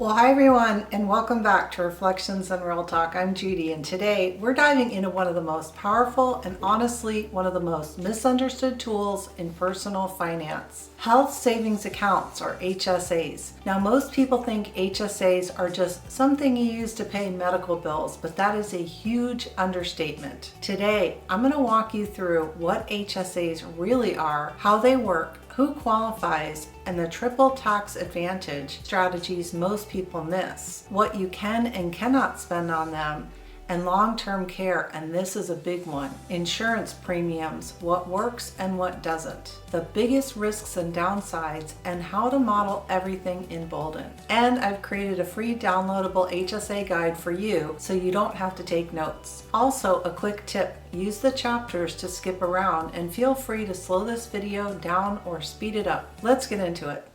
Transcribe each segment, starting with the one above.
Well, hi everyone, and welcome back to Reflections and Real Talk. I'm Judy, and today we're diving into one of the most powerful and honestly one of the most misunderstood tools in personal finance. Health savings accounts, or HSAs. Now, most people think HSAs are just something you use to pay medical bills, but that is a huge understatement. Today, I'm going to walk you through what HSAs really are, how they work, who qualifies, and the triple tax advantage strategies most people miss, what you can and cannot spend on them, and long-term care, and this is a big one, insurance premiums, what works and what doesn't, the biggest risks and downsides, and how to model everything in Boldin. And I've created a free downloadable HSA guide for you so you don't have to take notes. Also, a quick tip, use the chapters to skip around and feel free to slow this video down or speed it up. Let's get into it.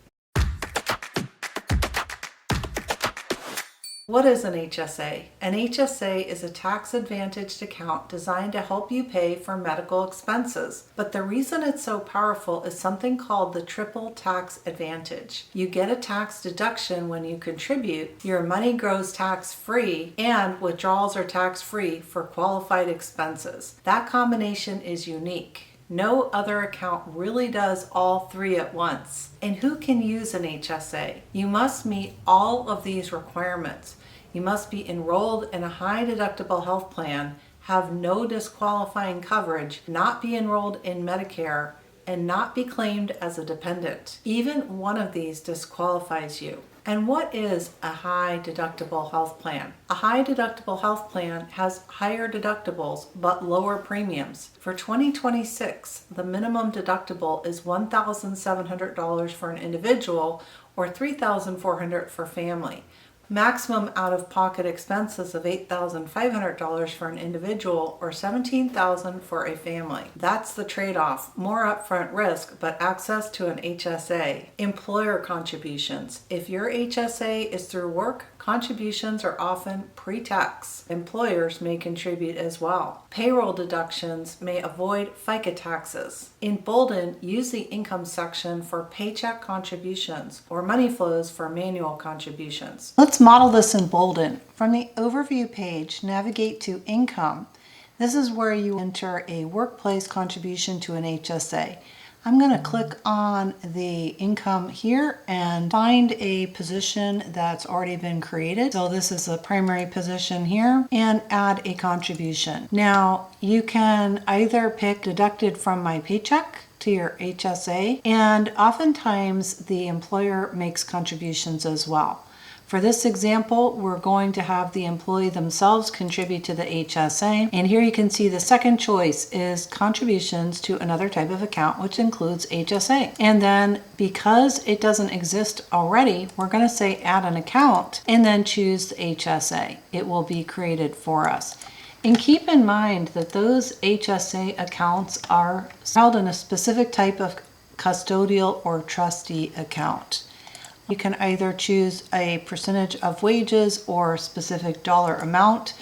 What is an HSA? An HSA is a tax-advantaged account designed to help you pay for medical expenses. But the reason it's so powerful is something called the triple tax advantage. You get a tax deduction when you contribute, your money grows tax-free, and withdrawals are tax-free for qualified expenses. That combination is unique. No other account really does all three at once. And who can use an HSA? You must meet all of these requirements. You must be enrolled in a high deductible health plan, have no disqualifying coverage, not be enrolled in Medicare, and not be claimed as a dependent. Even one of these disqualifies you. And what is a high deductible health plan? A high deductible health plan has higher deductibles but lower premiums. For 2026, the minimum deductible is $1,700 for an individual or $3,400 for family. Maximum out-of-pocket expenses of $8,500 for an individual or $17,000 for a family. That's the trade-off. More upfront risk, but access to an HSA. Employer contributions. If your HSA is through work, contributions are often pre-tax. Employers may contribute as well. Payroll deductions may avoid FICA taxes. In Boldin, use the income section for paycheck contributions or money flows for manual contributions. Let's model this in Boldin. From the overview page, navigate to income. This is where you enter a workplace contribution to an HSA. I'm going to click on the income here and find a position that's already been created. So this is the primary position here, and add a contribution. Now you can either pick deducted from my paycheck to your HSA, and oftentimes the employer makes contributions as well. For this example, we're going to have the employee themselves contribute to the HSA. And here you can see the second choice is contributions to another type of account, which includes HSA. And then because it doesn't exist already, we're going to say add an account and then choose the HSA. It will be created for us. And keep in mind that those HSA accounts are held in a specific type of custodial or trustee account. You can either choose a percentage of wages or a specific dollar amount.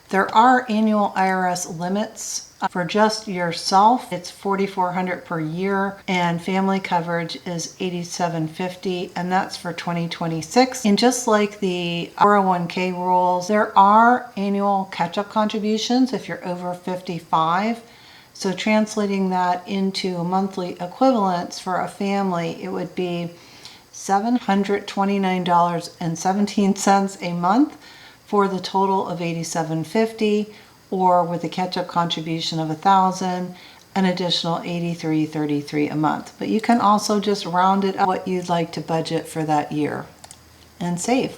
There are annual IRS limits. For just yourself, it's $4,400 per year, and family coverage is $8,750, and that's for 2026. And just like the 401k rules, there are annual catch-up contributions if you're over 55. So translating that into monthly equivalents for a family, it would be $729.17 a month for the total of $8,750, or with a catch-up contribution of $1,000, an additional $83.33 a month. But you can also just round it up what you'd like to budget for that year and save.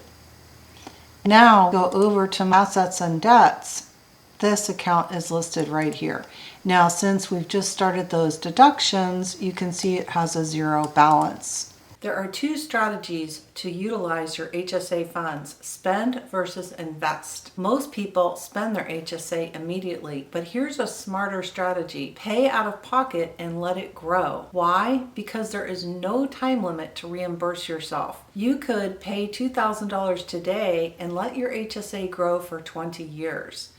Now go over to assets and debts. This account is listed right here. Now, since we've just started those deductions, you can see it has a zero balance. There are two strategies to utilize your HSA funds: spend versus invest. Most people spend their HSA immediately, but here's a smarter strategy. Pay out of pocket and let it grow. Why? Because there is no time limit to reimburse yourself. You could pay $2,000 today and let your HSA grow for 20 years.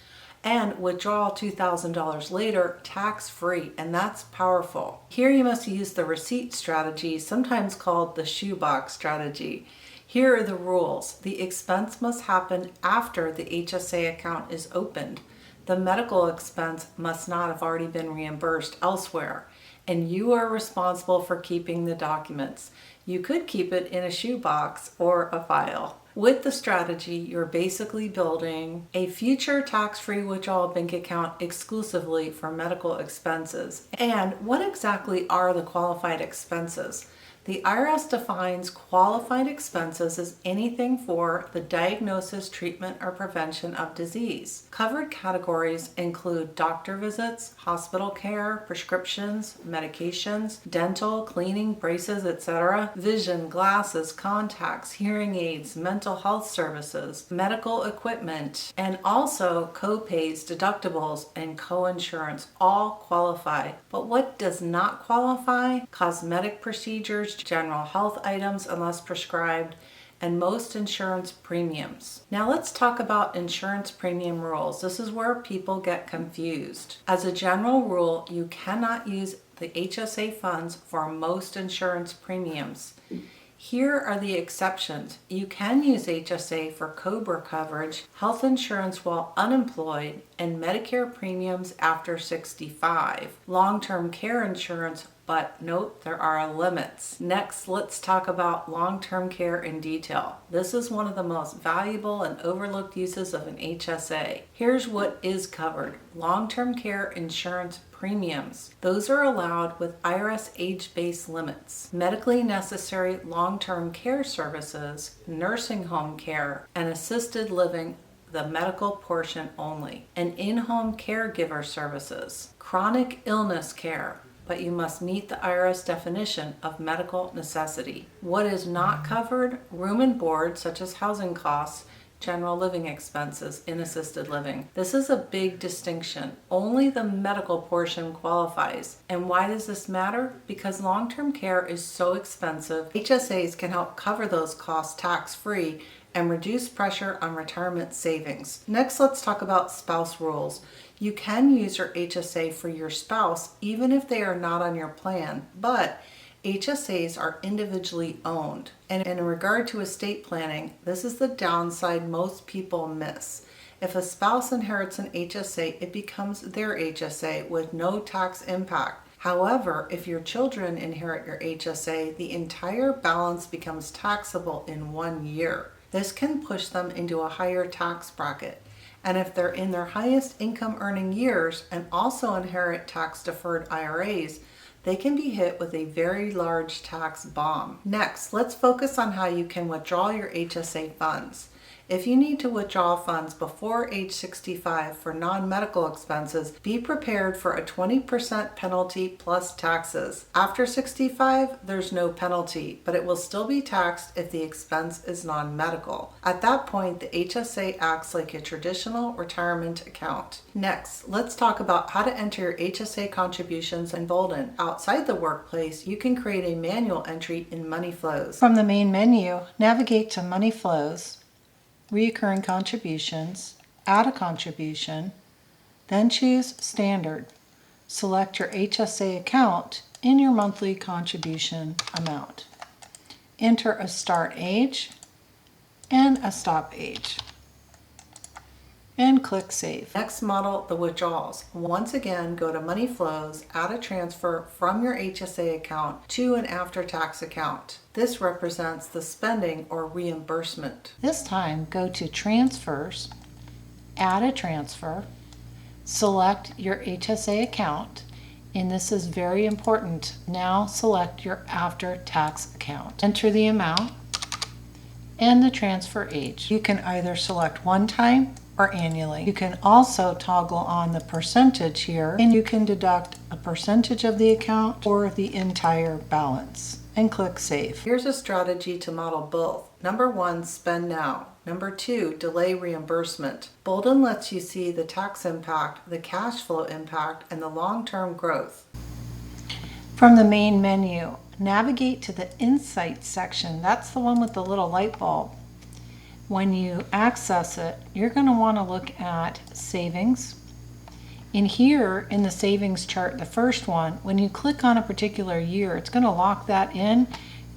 And withdraw $2,000 later tax-free, and that's powerful. Here you must use the receipt strategy, sometimes called the shoebox strategy. Here are the rules. The expense must happen after the HSA account is opened. The medical expense must not have already been reimbursed elsewhere, and you are responsible for keeping the documents. You could keep it in a shoebox or a file. With the strategy, you're basically building a future tax-free withdrawal bank account exclusively for medical expenses. And what exactly are the qualified expenses? The IRS defines qualified expenses as anything for the diagnosis, treatment, or prevention of disease. Covered categories include doctor visits, hospital care, prescriptions, medications, dental, cleaning, braces, etc., vision, glasses, contacts, hearing aids, mental health services, medical equipment, and also co-pays, deductibles, and co-insurance all qualify. But what does not qualify? Cosmetic procedures, general health items unless prescribed, and most insurance premiums. Now let's talk about insurance premium rules. This is where people get confused. As a general rule, you cannot use the HSA funds for most insurance premiums. Here are the exceptions. You can use HSA for COBRA coverage, health insurance while unemployed, and Medicare premiums after 65. Long-term care insurance, but note there are limits. Next, let's talk about long-term care in detail. This is one of the most valuable and overlooked uses of an HSA. Here's what is covered. Long-term care insurance premiums. Those are allowed with IRS age-based limits. Medically necessary long-term care services, nursing home care, and assisted living, the medical portion only, and in-home caregiver services, chronic illness care, but you must meet the IRS definition of medical necessity. What is not covered? Room and board, such as housing costs, general living expenses in assisted living. This is a big distinction. Only the medical portion qualifies. And why does this matter? Because long-term care is so expensive, HSAs can help cover those costs tax-free and reduce pressure on retirement savings. Next, let's talk about spouse rules. You can use your HSA for your spouse even if they are not on your plan, but HSAs are individually owned. And in regard to estate planning, this is the downside most people miss. If a spouse inherits an HSA, it becomes their HSA with no tax impact. However, if your children inherit your HSA, the entire balance becomes taxable in 1 year. This can push them into a higher tax bracket. And if they're in their highest income earning years and also inherit tax deferred IRAs, they can be hit with a very large tax bomb. Next, let's focus on how you can withdraw your HSA funds. If you need to withdraw funds before age 65 for non-medical expenses, be prepared for a 20% penalty plus taxes. After 65, there's no penalty, but it will still be taxed if the expense is non-medical. At that point, the HSA acts like a traditional retirement account. Next, let's talk about how to enter your HSA contributions in Boldin. Outside the workplace, you can create a manual entry in Money Flows. From the main menu, navigate to Money Flows, Recurring Contributions, Add a Contribution, then choose Standard. Select your HSA account in your monthly contribution amount. Enter a start age and a stop age. And click Save. Next, model the withdrawals. Once again, go to Money Flows, add a transfer from your HSA account to an after-tax account. This represents the spending or reimbursement. This time, go to Transfers, add a transfer, select your HSA account, and this is very important. Now select your after-tax account. Enter the amount and the transfer age. You can either select one time or annually. You can also toggle on the percentage here, and you can deduct a percentage of the account or the entire balance, and click Save. Here's a strategy to model both. Number 1, spend now. Number 2, delay reimbursement. Boldin lets you see the tax impact, the cash flow impact, and the long-term growth. From the main menu, navigate to the Insights section. That's the one with the little light bulb. When you access it, you're going to want to look at savings. In here, in the savings chart, the first one, when you click on a particular year, it's going to lock that in.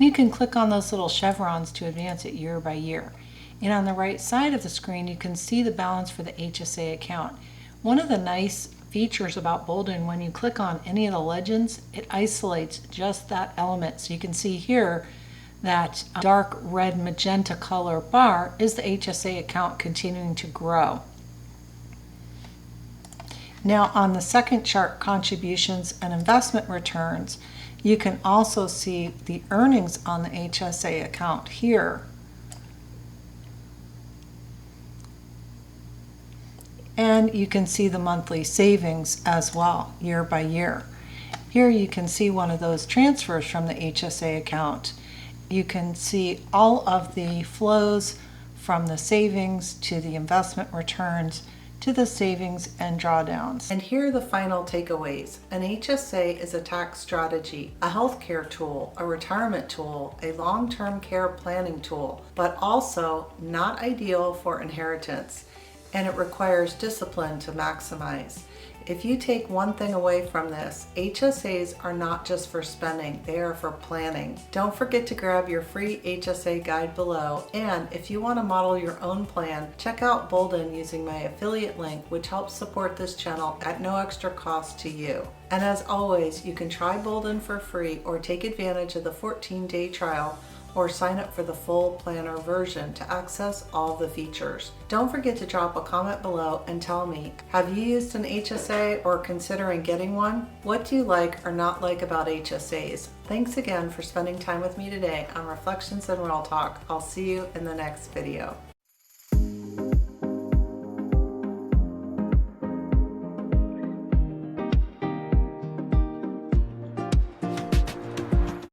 And you can click on those little chevrons to advance it year by year. And on the right side of the screen, you can see the balance for the HSA account. One of the nice features about Boldin, when you click on any of the legends, it isolates just that element. So you can see here that dark red magenta color bar is the HSA account continuing to grow. Now on the second chart, contributions and investment returns, you can also see the earnings on the HSA account here. And you can see the monthly savings as well, year by year. Here you can see one of those transfers from the HSA account. You can see all of the flows from the savings to the investment returns to the savings and drawdowns. And here are the final takeaways. An HSA is a tax strategy, a healthcare tool, a retirement tool, a long-term care planning tool, but also not ideal for inheritance. And it requires discipline to maximize. If you take one thing away from this, HSAs are not just for spending, they are for planning. Don't forget to grab your free HSA guide below, and if you want to model your own plan, check out Boldin using my affiliate link, which helps support this channel at no extra cost to you. And as always, you can try Boldin for free or take advantage of the 14-day trial, or sign up for the full planner version to access all the features. Don't forget to drop a comment below and tell me, have you used an HSA or considering getting one? What do you like or not like about HSAs? Thanks again for spending time with me today on Reflections and Real Talk. I'll see you in the next video.